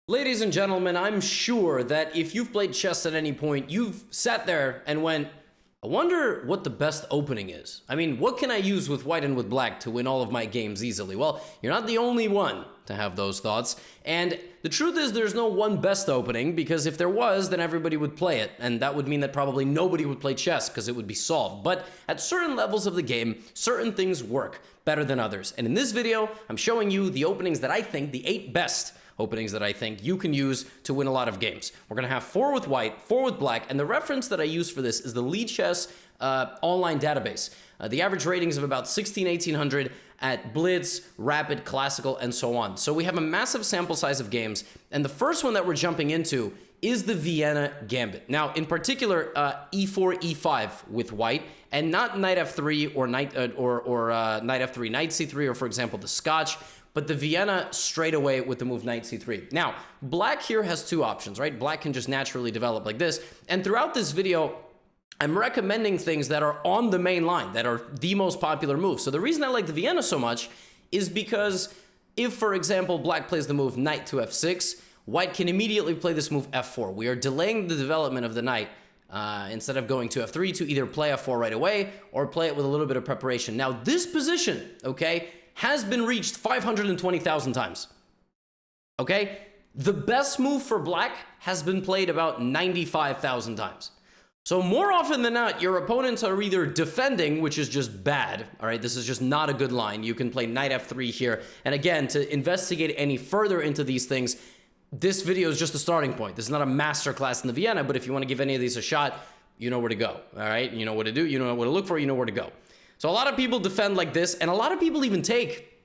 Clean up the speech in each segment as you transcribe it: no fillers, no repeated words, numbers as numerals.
Ladies and gentlemen, I'm sure that if you've played chess at any point, you've sat there and went, I wonder what the best opening is. I mean, what can I use with white and with black to win all of my games easily? Well, you're not the only one to have those thoughts. And the truth is there's no one best opening, because if there was, then everybody would play it. And that would mean that probably nobody would play chess because it would be solved. But at certain levels of the game, certain things work better than others. And in this video, I'm showing you the openings that I think, the 8 best openings that I think you can use to win a lot of games. We're gonna have 4 with white, 4 with black, and the reference that I use for this is the Lead Chess online database. The average ratings of about 1800 at Blitz, Rapid, Classical, and so on. So we have a massive sample size of games, and the first one that we're jumping into is the Vienna Gambit. Now, in particular, e4, e5 with white, and not knight f3 or knight knight f3, knight c3, or for example the Scotch, but the Vienna straight away with the move knight c3. Now, black here has 2 options, right? Black can just naturally develop like this, and throughout this video, I'm recommending things that are on the main line, that are the most popular moves. So the reason I like the Vienna so much is because if, for example, black plays the move knight to f6, white can immediately play this move f4. We are delaying the development of the knight instead of going to f3 to either play f4 right away or play it with a little bit of preparation. Now, this position, okay, has been reached 520,000 times, okay? The best move for black has been played about 95,000 times. So more often than not, your opponents are either defending, which is just bad, all right? This is just not a good line. You can play knight f3 here. And again, to investigate any further into these things, this video is just a starting point. This is not a masterclass in the Vienna, but if you want to give any of these a shot, you know where to go, all right? You know what to do, you know what to look for, you know where to go. So a lot of people defend like this, and a lot of people even take.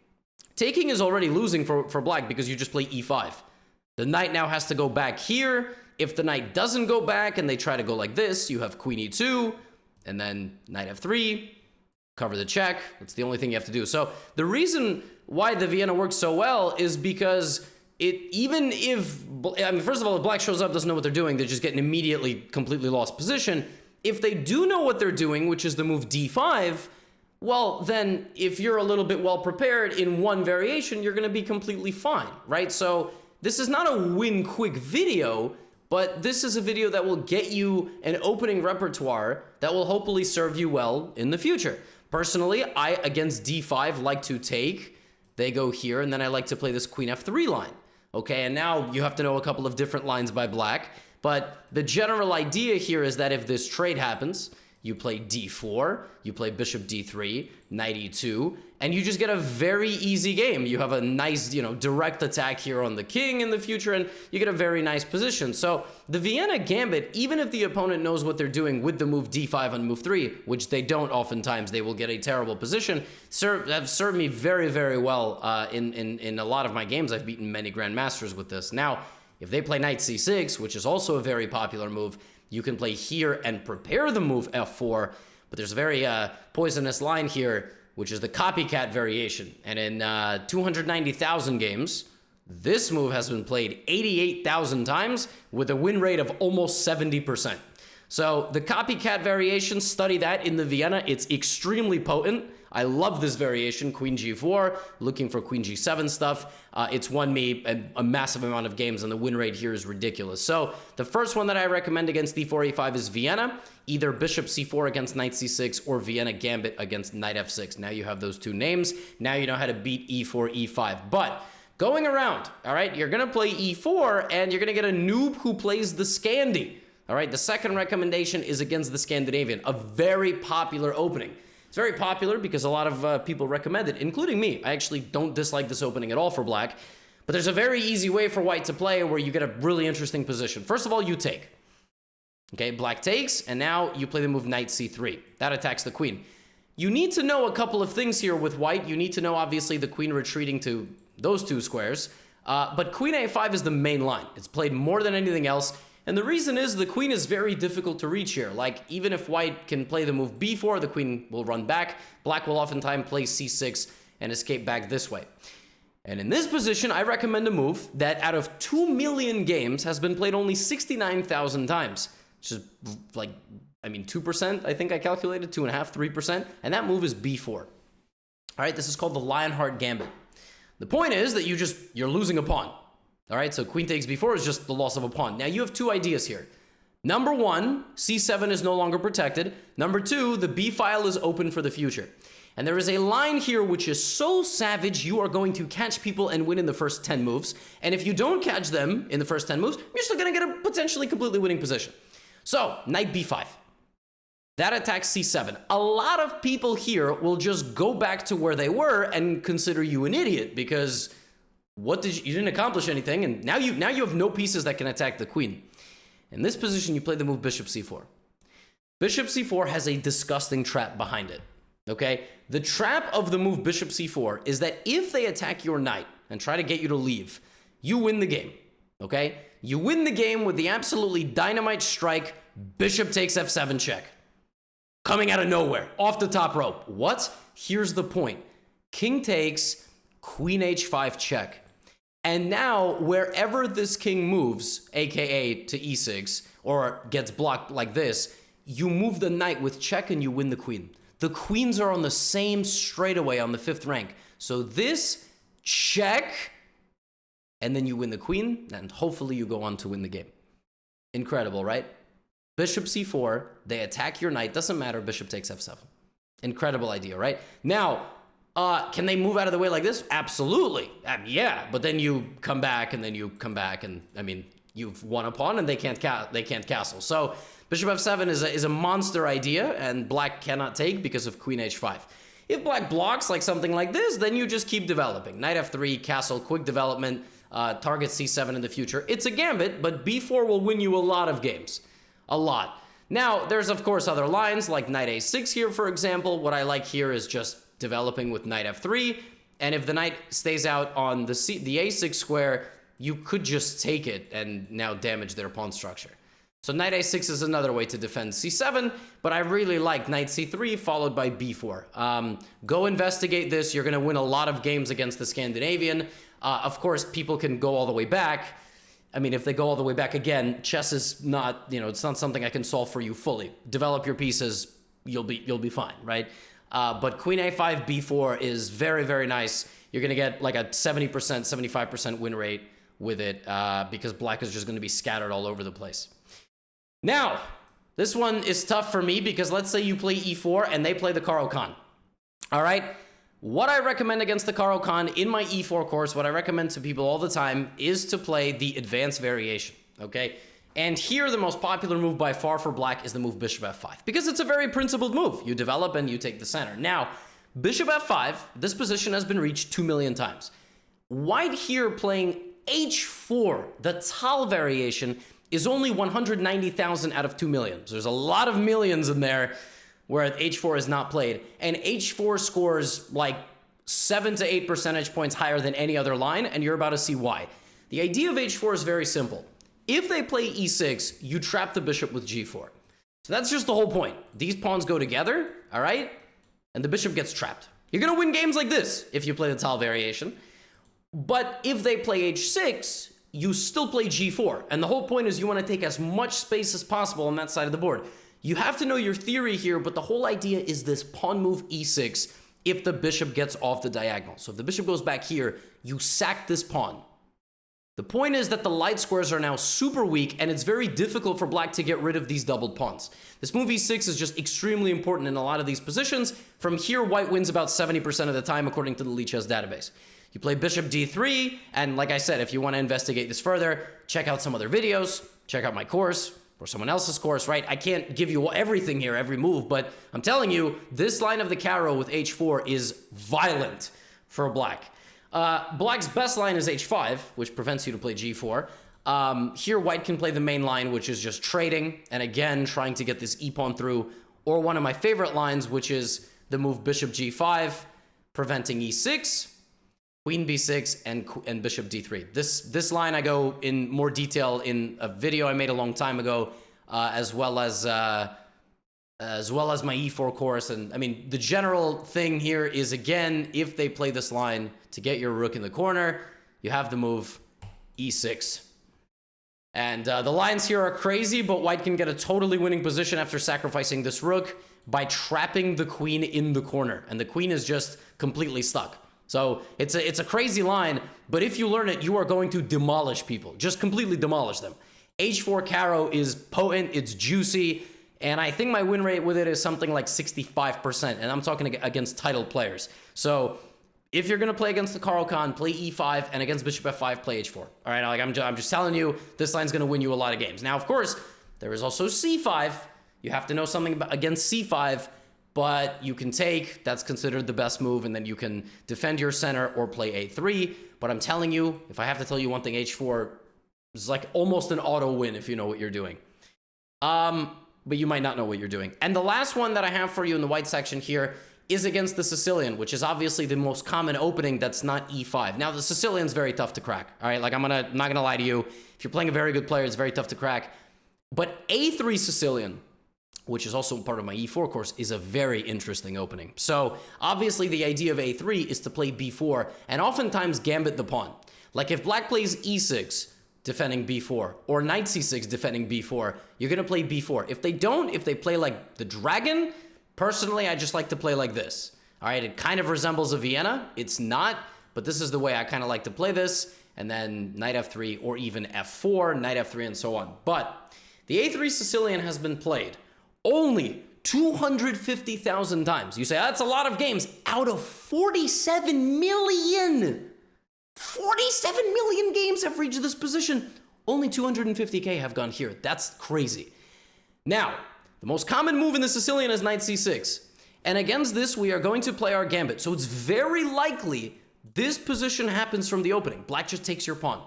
Taking is already losing for black because you just play e5. The knight now has to go back here. If the knight doesn't go back and they try to go like this, you have queen e2, and then knight f3, cover the check. That's the only thing you have to do. So the reason why the Vienna works so well is because even if, I mean, first of all, if black shows up, doesn't know what they're doing, they're just getting immediately completely lost position. If they do know what they're doing, which is the move d5, well, then if you're a little bit well prepared in one variation, you're going to be completely fine, right? So this is not a win quick video, but this is a video that will get you an opening repertoire that will hopefully serve you well in the future. Personally, I, against d5, like to take. They go here, and then I like to play this queen f3 line. Okay, and now you have to know a couple of different lines by black, but the general idea here is that if this trade happens, you play d4, you play bishop d3, knight e2, and you just get a very easy game. You have a nice, direct attack here on the king in the future, and you get a very nice position. So the Vienna Gambit, even if the opponent knows what they're doing with the move d5 on move 3, which they don't oftentimes, they will get a terrible position, have served me very, very well in a lot of my games. I've beaten many grandmasters with this. Now, if they play knight c6, which is also a very popular move, you can play here and prepare the move f4, but there's a very poisonous line here, which is the copycat variation. And in 290,000 games, this move has been played 88,000 times with a win rate of almost 70%. So the copycat variation, study that in the Vienna. It's extremely potent. I love this variation, queen g4, looking for queen g7 stuff. It's won me a massive amount of games, and the win rate here is ridiculous. So the first one that I recommend against d4, e5 is Vienna, either bishop c4 against knight c6 or Vienna Gambit against knight f6. Now you have those 2 names. Now you know how to beat e4, e5. But going around, all right, you're going to play e4, and you're going to get a noob who plays the Scandi. All right, the second recommendation is against the Scandinavian, a very popular opening. It's very popular because a lot of people recommend it, including me. I actually don't dislike this opening at all for black, but there's a very easy way for white to play where you get a really interesting position. First of all, you take. Okay, black takes, and now you play the move knight c3. That attacks the queen. You need to know a couple of things here with white. You need to know, obviously, the queen retreating to those 2 squares, but queen a5 is the main line. It's played more than anything else. And the reason is the queen is very difficult to reach here. Like, even if white can play the move b4, the queen will run back. Black will oftentimes play c6 and escape back this way. And in this position, I recommend a move that out of 2 million games has been played only 69,000 times. Which is like, 2%, I think I calculated, 2.5%, 3%. And that move is b4. All right, this is called the Lionheart Gambit. The point is that you're losing a pawn. All right, so queen takes b4 is just the loss of a pawn. Now you have two ideas here. Number one, c7 is no longer protected. Number two, the b file is open for the future. And there is a line here which is so savage, you are going to catch people and win in the first 10 moves. And if you don't catch them in the first 10 moves, you're still gonna get a potentially completely winning position. So, knight b5. That attacks c7. A lot of people here will just go back to where they were and consider you an idiot because you didn't accomplish anything, and now you have no pieces that can attack the queen. In this position, you play the move bishop c4. Bishop c4 has a disgusting trap behind it. Okay, the trap of the move bishop c4 is that if they attack your knight and try to get you to leave, you win the game. Okay, you win the game with the absolutely dynamite strike bishop takes f7 check, coming out of nowhere off the top rope. What? Here's the point: king takes, queen h5 check, and now wherever this king moves, aka to e6, or gets blocked like this, you move the knight with check and you win the queen. The queens are on the same straightaway on the 5th rank. So this, check, and then you win the queen, and hopefully you go on to win the game. Incredible, right? Bishop c4, they attack your knight, doesn't matter, bishop takes f7. Incredible idea, right? Now, can they move out of the way like this? Absolutely. Yeah, but then you come back, and then you come back, and I mean, you've won a pawn, and they can't castle. So bishop f7 is a monster idea, and black cannot take because of queen h5. If black blocks like something like this, then you just keep developing. Knight f3, castle, quick development, target c7 in the future. It's a gambit, but b4 will win you a lot of games. A lot. Now, there's of course other lines like knight a6 here, for example. What I like here is just developing with knight f3, and if the knight stays out on the a6 square, you could just take it and now damage their pawn structure. So knight a6 is another way to defend c7, but I really like knight c3 followed by b4. Go investigate this. You're going to win a lot of games against the Scandinavian. Of course, people can go all the way back. I mean, if they go all the way back again, chess is not, it's not something I can solve for you fully. Develop your pieces, you'll be fine, right? But queen a5, b4 is very, very nice. You're going to get like a 70%, 75% win rate with it because black is just going to be scattered all over the place. Now, this one is tough for me because let's say you play e4 and they play the Caro-Kann. All right? What I recommend against the Caro-Kann in my e4 course, what I recommend to people all the time is to play the advanced variation, okay? And here, the most popular move by far for black is the move bishop f5 because it's a very principled move. You develop and you take the center. Now, bishop f5, this position has been reached 2 million times. White here playing h4, the Tal variation, is only 190,000 out of 2 million. So there's a lot of millions in there where h4 is not played. And h4 scores like 7 to 8 percentage points higher than any other line, and you're about to see why. The idea of h4 is very simple. If they play e6, you trap the bishop with g4. So that's just the whole point. These pawns go together, all right? And the bishop gets trapped. You're gonna win games like this if you play the Tal variation. But if they play h6, you still play g4. And the whole point is you want to take as much space as possible on that side of the board. You have to know your theory here, but the whole idea is this pawn move e6 if the bishop gets off the diagonal. So if the bishop goes back here, you sack this pawn. The point is that the light squares are now super weak, and it's very difficult for black to get rid of these doubled pawns. This move e6 is just extremely important in a lot of these positions. From here, white wins about 70% of the time, according to the Lichess database. You play bishop d3, and like I said, if you want to investigate this further, check out some other videos, check out my course, or someone else's course, right? I can't give you everything here, every move, but I'm telling you, this line of the Caro with h4 is violent for black. Black's best line is h5, which prevents you to play g4. Here, white can play the main line, which is just trading, and again, trying to get this e-pawn through, or one of my favorite lines, which is the move bishop g5, preventing e6, queen b6, and bishop d3. This line I go in more detail in a video I made a long time ago, as well as my e4 course. And I mean, the general thing here is, again, if they play this line to get your rook in the corner, you have the move e6. And the lines here are crazy, but white can get a totally winning position after sacrificing this rook by trapping the queen in the corner. And the queen is just completely stuck. So it's a crazy line, but if you learn it, you are going to demolish people. Just completely demolish them. H4 Caro is potent, it's juicy, and I think my win rate with it is something like 65%, and I'm talking against titled players. So if you're going to play against the Caro Kann, play E5, and against Bishop F5, play H4. All right, like I'm just telling you, this line's going to win you a lot of games. Now, of course, there is also C5. You have to know something about, against C5, but you can take, that's considered the best move, and then you can defend your center or play A3. But I'm telling you, if I have to tell you one thing, H4 is like almost an auto win if you know what you're doing. But you might not know what you're doing. And the last one that I have for you in the white section here is against the Sicilian, which is obviously the most common opening that's not E5. Now, the Sicilian's very tough to crack, all right? Like, I'm not gonna lie to you. If you're playing a very good player, it's very tough to crack. But A3 Sicilian, which is also part of my E4 course, is a very interesting opening. So, obviously, the idea of A3 is to play B4, and oftentimes gambit the pawn. Like, if black plays E6, defending B4, or knight C6 defending B4, you're gonna play B4. If they don't, if they play like the dragon, personally, I just like to play like this. All right, it kind of resembles a Vienna. It's not, but this is the way I kind of like to play this. And then knight F3 or even F4, knight F3 and so on. But the A3 Sicilian has been played only 250,000 times. You say, that's a lot of games. Out of 47 million. 47 million games have reached this position. Only 250K have gone here. That's crazy. Now, the most common move in the Sicilian is knight C6. And against this, we are going to play our gambit. So it's very likely this position happens from the opening. Black just takes your pawn.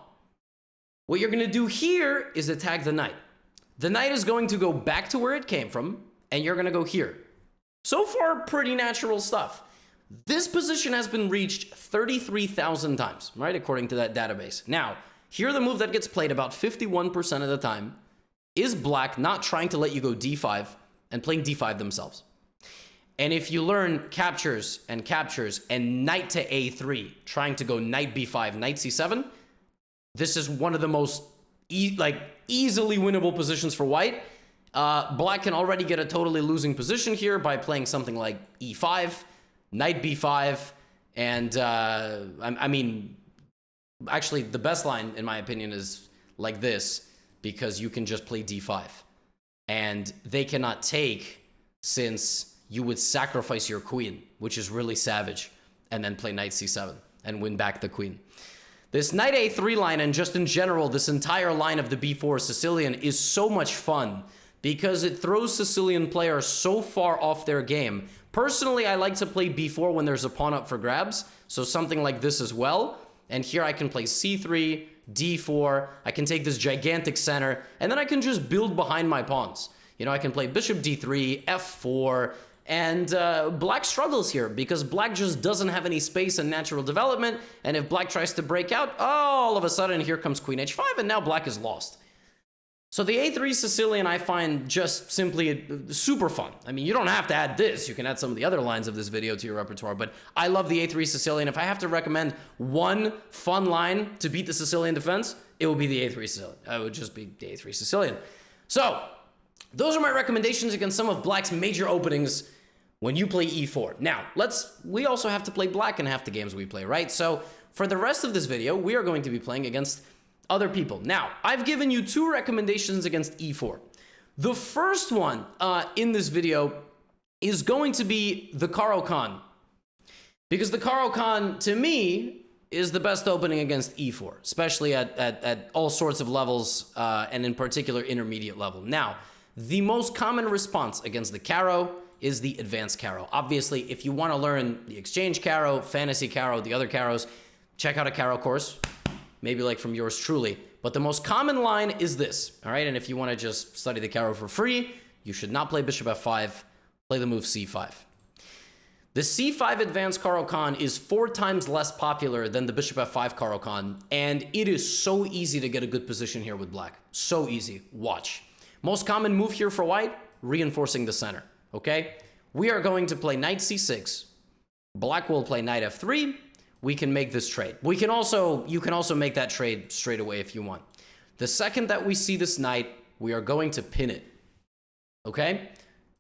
What you're going to do here is attack the knight. The knight is going to go back to where it came from, and you're going to go here. So far, pretty natural stuff. This position has been reached 33,000 times, right, according to that database. Now, here the move that gets played about 51% of the time is black not trying to let you go D5 and playing D5 themselves. And if you learn captures and knight to A3, trying to go knight B5, knight C7, this is one of the most easily winnable positions for white. Black can already get a totally losing position here by playing something like E5, knight B5, and I mean, actually the best line in my opinion is like this, because you can just play D5 and they cannot take, since you would sacrifice your queen, which is really savage, and then play knight C7 and win back the queen. This knight A3 line, and just in general this entire line of the B4 Sicilian, is so much fun because it throws Sicilian players so far off their game. Personally, I like to play B4 when there's a pawn up for grabs, so something like this as well. And here I can play C3, D4, I can take this gigantic center, and then I can just build behind my pawns. You know, I can play bishop D3, F4, and black struggles here because black just doesn't have any space and natural development, and if black tries to break out, all of a sudden here comes queen H5, and now black is lost. So the A3 Sicilian I find just simply super fun. I mean, you don't have to add this. You can add some of the other lines of this video to your repertoire, but I love the A3 Sicilian. If I have to recommend one fun line to beat the Sicilian defense, it would be the A3 Sicilian. It would just be the A3 Sicilian. So those are my recommendations against some of black's major openings when you play E4. Now, we also have to play black in half the games we play, right? So for the rest of this video, we are going to be playing against other people. Now, I've given you two recommendations against E4. The first one in this video is going to be the Caro Kann, because the Caro Kann, to me, is the best opening against E4, especially at all sorts of levels, and in particular, intermediate level. Now, the most common response against the Caro is the advanced Caro. Obviously, if you want to learn the exchange Caro, fantasy Caro, the other Caros, check out a Caro course. Maybe like from yours truly. But the most common line is this, all right? And if you want to just study the Caro for free, you should not play bishop F5, play the move C5. The C5 advanced Caro Kann is 4 times less popular than the bishop F5 Caro Kann, and it is so easy to get a good position here with black. So easy. Watch. Most common move here for white, reinforcing the center, okay? We are going to play knight C6. Black will play knight F3. We can make this trade. You can also make that trade straight away if you want. The second that we see this knight, we are going to pin it, okay?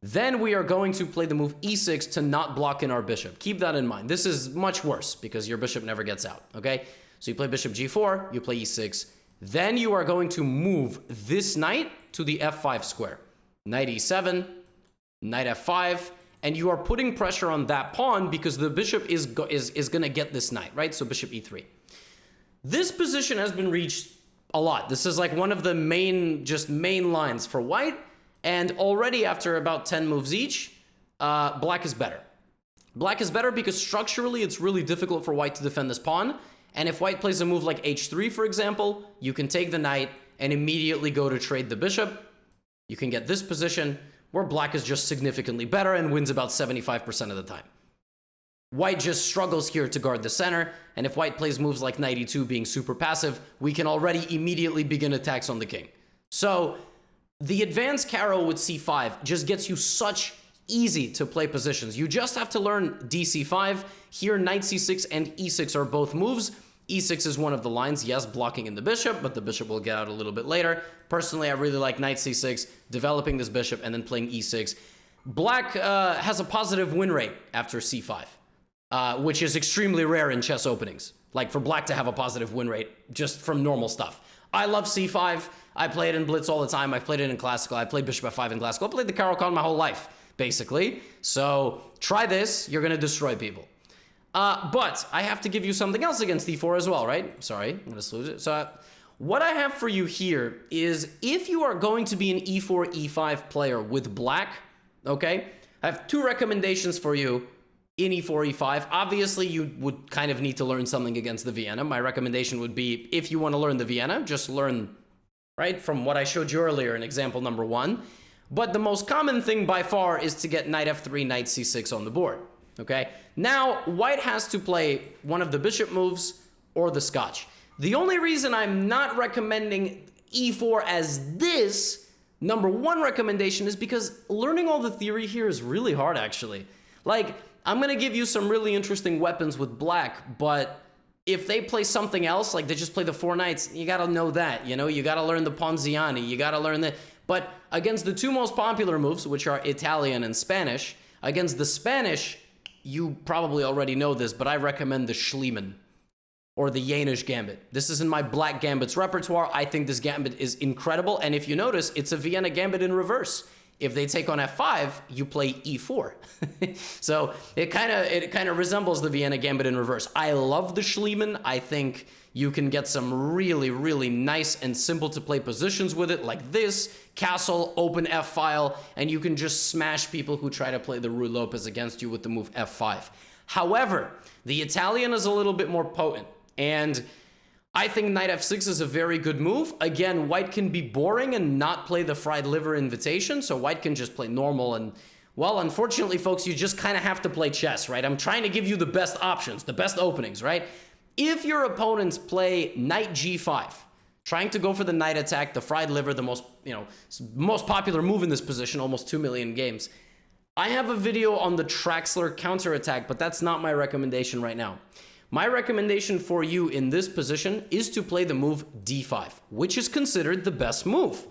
Then we are going to play the move e6 to not block in our bishop. Keep that in mind. This is much worse because your bishop never gets out, okay? So you play bishop g4, you play e6. Then you are going to move this knight to the f5 square. Knight e7, knight f5, and you are putting pressure on that pawn because the bishop is going to get this knight, right? So bishop e3. This position has been reached a lot. This is like one of the main lines for white. And already after about 10 moves each, black is better. Black is better because structurally it's really difficult for white to defend this pawn. And if white plays a move like h3, for example, you can take the knight and immediately go to trade the bishop. You can get this position where black is just significantly better and wins about 75% of the time. White just struggles here to guard the center, and if white plays moves like knight e2 being super passive, we can already immediately begin attacks on the king. So the advanced Caro with c5 just gets you such easy to play positions. You just have to learn dc5. Here, knight c6 and e6 are both moves. e6 is one of the lines, yes, blocking in the bishop, but the bishop will get out a little bit later. Personally, I really like knight c6, developing this bishop, and then playing e6. Black has a positive win rate after c5, which is extremely rare in chess openings. Like for black to have a positive win rate just from normal stuff. I love c5. I play it in Blitz all the time. I've played it in Classical. I played bishop f5 in Classical. I played the Caro-Kann my whole life, basically. So try this. You're going to destroy people. But I have to give you something else against e4 as well, right? Sorry, I'm going to lose it. So what I have for you here is if you are going to be an e4, e5 player with black, okay, I have two recommendations for you in e4, e5. Obviously, you would kind of need to learn something against the Vienna. My recommendation would be, if you want to learn the Vienna, just learn, right, from what I showed you earlier in example number 1. But the most common thing by far is to get knight f3, knight c6 on the board, okay? Now, white has to play one of the bishop moves or the Scotch. The only reason I'm not recommending e4 as this number 1 recommendation is because learning all the theory here is really hard, actually. Like, I'm going to give you some really interesting weapons with black, but if they play something else, like they just play the 4 knights, you got to know that, you know? You got to learn the Ponziani, you got to learn that. But against the two most popular moves, which are Italian and Spanish, against the Spanish, you probably already know this, but I recommend the Schliemann or the Jaenisch Gambit. This is in my black gambits repertoire. I think this gambit is incredible. And if you notice, it's a Vienna Gambit in reverse. If they take on f5, you play e4. So it kind of resembles the Vienna Gambit in reverse. I love the Schliemann. I think you can get some really, really nice and simple to play positions with it, like this, castle, open f-file, and you can just smash people who try to play the Ruy Lopez against you with the move f5. However, the Italian is a little bit more potent, and I think knight f6 is a very good move. Again, white can be boring and not play the fried liver invitation, so white can just play normal. And, well, unfortunately, folks, you just kind of have to play chess, right? I'm trying to give you the best options, the best openings, right? If your opponents play knight g5, trying to go for the knight attack, the fried liver, the most popular move in this position, almost 2 million games, I have a video on the Traxler counterattack, but that's not my recommendation right now. My recommendation for you in this position is to play the move d5, which is considered the best move.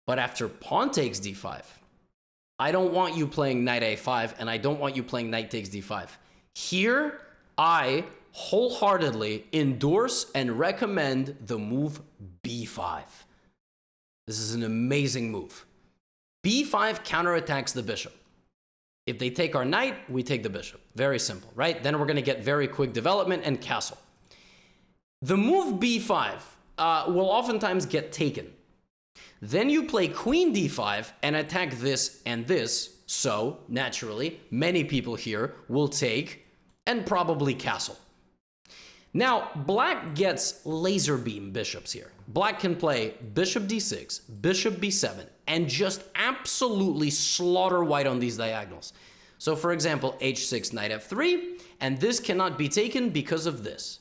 But after pawn takes d5, I don't want you playing knight a5, and I don't want you playing knight takes d5. Here, I wholeheartedly endorse and recommend the move b5. This is an amazing move. b5 counterattacks the bishop. If they take our knight, we take the bishop. Very simple, right? Then we're going to get very quick development and castle. The move b5 will oftentimes get taken. Then you play queen d5 and attack this and this. So, naturally, many people here will take and probably castle. Now, black gets laser beam bishops here. Black can play bishop d6, bishop b7, and just absolutely slaughter white on these diagonals. So, for example, h6, knight f3, and this cannot be taken because of this.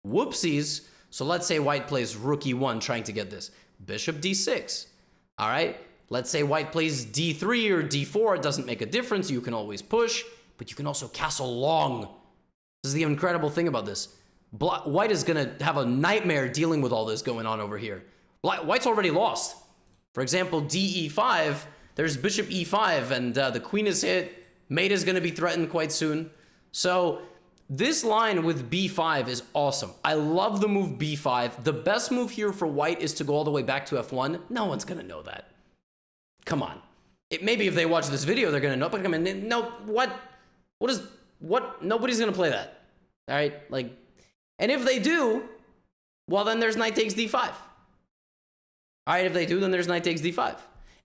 Whoopsies. So let's say white plays rook e1 trying to get this. Bishop d6. All right? Let's say white plays d3 or d4. It doesn't make a difference. You can always push, but you can also castle long. This is the incredible thing about this. White is going to have a nightmare dealing with all this going on over here. White's already lost. For example, de5, there's bishop e5, and the queen is hit. Mate is going to be threatened quite soon. So this line with b5 is awesome. I love the move b5. The best move here for white is to go all the way back to f1. No one's going to know that. Come on. Maybe if they watch this video, they're going to know. But come on, no, what? Nobody's going to play that. All right? Like, and if they do, well, then there's knight takes d5. All right, if they do, then there's knight takes d5.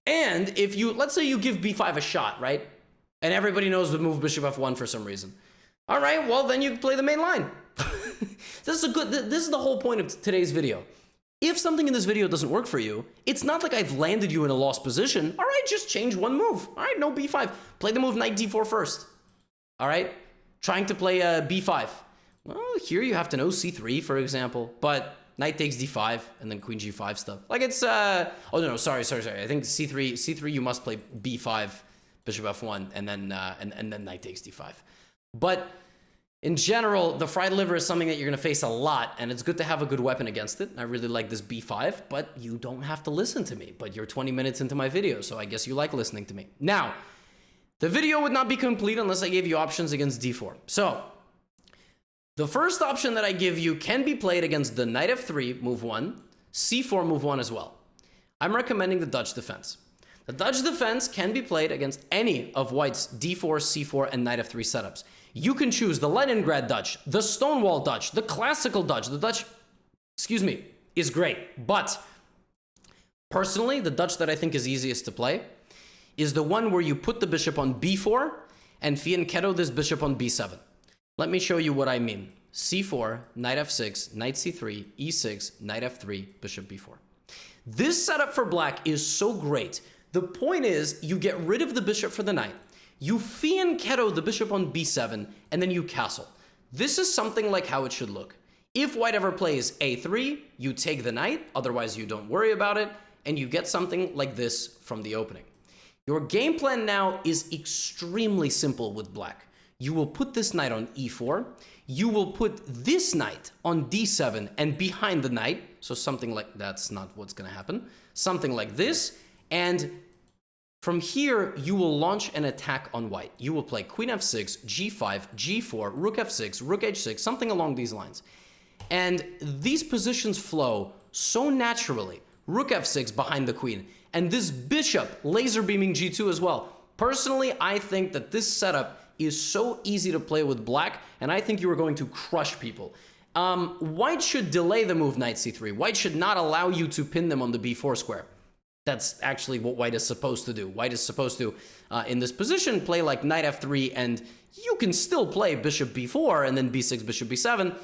And if you, let's say you give b5 a shot, right? And everybody knows the move bishop f1 for some reason. All right, well, then you play the main line. This is the whole point of today's video. If something in this video doesn't work for you, it's not like I've landed you in a lost position. All right, just change one move. All right, no b5. Play the move knight d4 first. All right, trying to play b5. Well, here you have to know c3, for example, but knight takes d5 and then queen g5 stuff. Like it's, oh no, sorry. I think c3 you must play b5, bishop f1, and then knight takes d5. But in general, the fried liver is something that you're going to face a lot, and it's good to have a good weapon against it. I really like this b5, but you don't have to listen to me. But you're 20 minutes into my video, so I guess you like listening to me. Now, the video would not be complete unless I gave you options against d4. So, the first option that I give you can be played against the knight f3, move 1, c4, move 1 as well. I'm recommending the Dutch defense. The Dutch defense can be played against any of white's d4, c4, and knight f3 setups. You can choose the Leningrad Dutch, the Stonewall Dutch, the classical Dutch. The Dutch, is great. But personally, the Dutch that I think is easiest to play is the one where you put the bishop on b4 and fianchetto this bishop on b7. Let me show you what I mean. c4, knight f6, knight c3, e6, knight f3, bishop b4. This setup for black is so great. The point is, you get rid of the bishop for the knight, you fianchetto the bishop on b7, and then you castle. This is something like how it should look. If white ever plays a3, you take the knight, otherwise you don't worry about it, and you get something like this from the opening. Your game plan now is extremely simple with black. You will put this knight on e4, you will put this knight on d7 and behind the knight, so something like, that's not what's going to happen, something like this, and from here, you will launch an attack on white. You will play queen f6, g5, g4, rook f6, rook h6, something along these lines. And these positions flow so naturally. Rook f6 behind the queen, and this bishop laser beaming g2 as well. Personally, I think that this setup is so easy to play with black, and I think you are going to crush people. White should delay the move knight c3. White should not allow you to pin them on the b4 square. That's actually what white is supposed to do. White is supposed to, in this position, play like knight f3, and you can still play bishop b4 and then b6, bishop b7.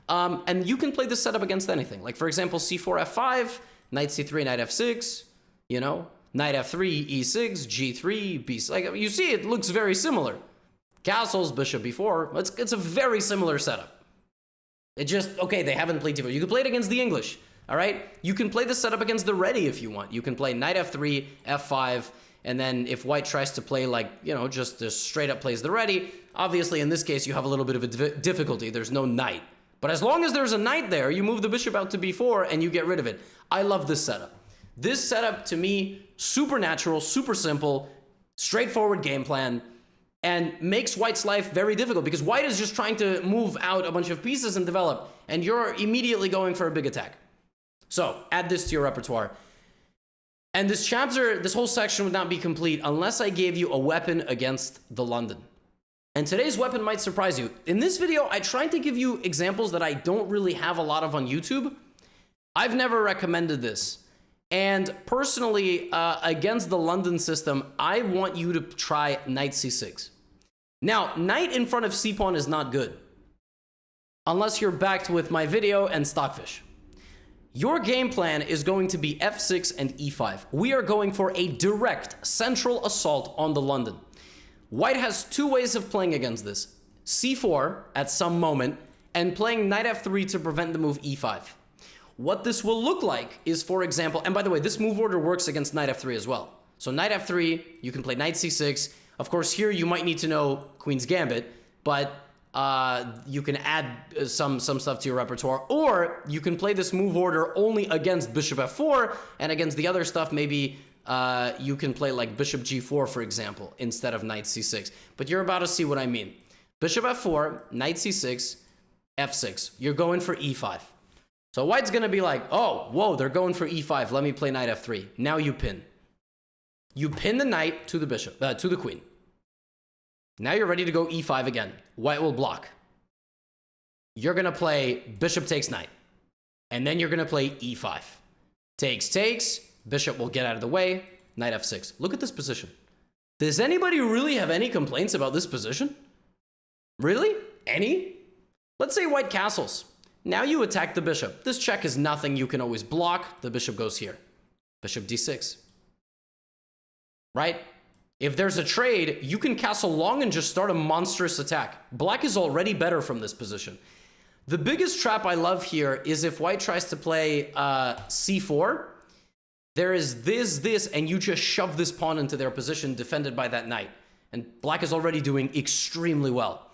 And you can play this setup against anything. Like, for example, c4, f5, knight c3, knight f6, you know, knight f3, e6, g3, b6. Like, you see, it looks very similar. Castles, bishop b4. It's a very similar setup. It just, okay, they haven't played d4. You can play it against the English. All right, you can play this setup against the ready if you want. You can play knight f3, f5, and then if white tries to play like, you know, just straight up plays the ready, obviously in this case you have a little bit of a difficulty. There's no knight. But as long as there's a knight there, you move the bishop out to b4 and you get rid of it. I love this setup. This setup, to me, super natural, super simple, straightforward game plan, and makes white's life very difficult because white is just trying to move out a bunch of pieces and develop, and you're immediately going for a big attack. So, add this to your repertoire. And this chapter, this whole section would not be complete unless I gave you a weapon against the London. And today's weapon might surprise you. In this video, I tried to give you examples that I don't really have a lot of on YouTube. I've never recommended this. And personally, against the London system, I want you to try knight c6. Now, knight in front of c-pawn is not good, unless you're backed with my video and Stockfish. Your game plan is going to be f6 and e5. We are going for a direct central assault on the London. White has two ways of playing against this. c4 at some moment, and playing knight f3 to prevent the move e5. What this will look like is, for example, and by the way, this move order works against knight f3 as well. So knight f3, you can play knight c6. Of course, here you might need to know Queen's Gambit, but you can add some stuff to your repertoire, or you can play this move order only against bishop f4, and against the other stuff, maybe you can play like bishop g4, for example, instead of knight c6. But you're about to see what I mean. Bishop f4, knight c6, f6. You're going for e5. So white's going to be like, oh, whoa, they're going for e5. Let me play knight f3. Now you pin. You pin the knight to the bishop, to the queen. Now you're ready to go e5 again. White will block. You're going to play bishop takes knight. And then you're going to play e5. Takes, takes. Bishop will get out of the way. Knight f6. Look at this position. Does anybody really have any complaints about this position? Really? Any? Let's say white castles. Now you attack the bishop. This check is nothing. You can always block. The bishop goes here. Bishop d6. Right? If there's a trade, you can castle long and just start a monstrous attack. Black is already better from this position. The biggest trap I love here is if white tries to play c4, there is this, and you just shove this pawn into their position defended by that knight. And black is already doing extremely well.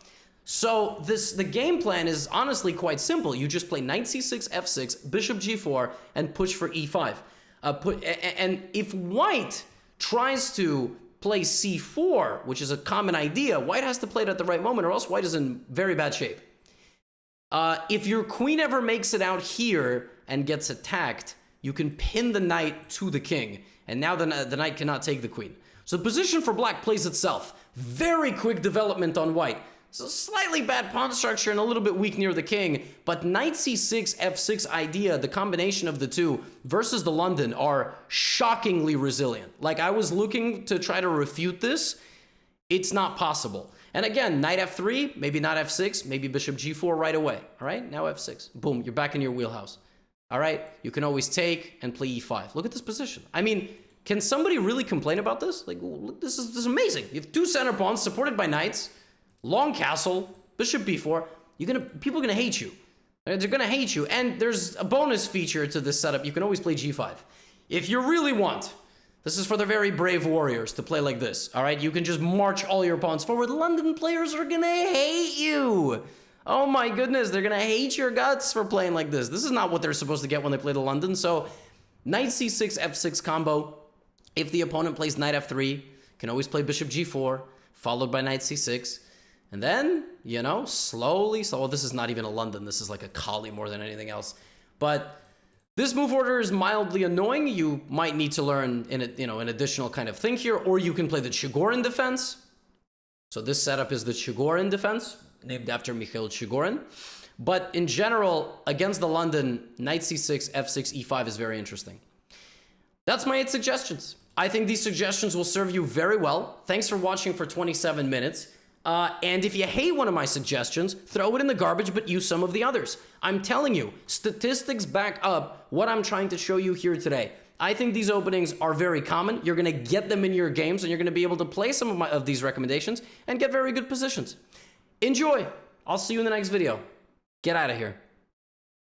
So the game plan is honestly quite simple. You just play knight c6, f6, bishop g4, and push for e5. And if white tries to play c4, which is a common idea, white has to play it at the right moment, or else white is in very bad shape. If your queen ever makes it out here and gets attacked, you can pin the knight to the king, and now the knight cannot take the queen. So the position for black plays itself. Very quick development on white. So slightly bad pawn structure and a little bit weak near the king, but knight c6, f6 idea, the combination of the two versus the London are shockingly resilient. Like, I was looking to try to refute this. It's not possible. And again, knight f3, maybe not f6, maybe bishop g4 right away. All right, now f6. Boom, you're back in your wheelhouse. All right, you can always take and play e5. Look at this position. I mean, can somebody really complain about this? Like, look, this is amazing. You have two center pawns supported by knights, long castle, bishop b4. People are gonna hate you. They're gonna hate you. And there's a bonus feature to this setup. You can always play g5. If you really want, this is for the very brave warriors to play like this. All right, you can just march all your pawns forward. London players are gonna hate you. Oh my goodness, they're gonna hate your guts for playing like this. This is not what they're supposed to get when they play to London. So knight c6, f6 combo. If the opponent plays knight f3, can always play bishop g4, followed by knight c6. And then, you know, slowly, so this is not even a London, this is like a Kali more than anything else. But this move order is mildly annoying. You might need to learn an additional kind of thing here, or you can play the Chigorin defense. So this setup is the Chigorin defense, named after Mikhail Chigorin. But in general, against the London, knight c6, f6, e5 is very interesting. That's my 8 suggestions. I think these suggestions will serve you very well. Thanks for watching for 27 minutes. And if you hate one of my suggestions, throw it in the garbage, but use some of the others. I'm telling you, statistics back up what I'm trying to show you here today. I think these openings are very common. You're going to get them in your games, and you're going to be able to play some of these recommendations and get very good positions. Enjoy. I'll see you in the next video. Get out of here.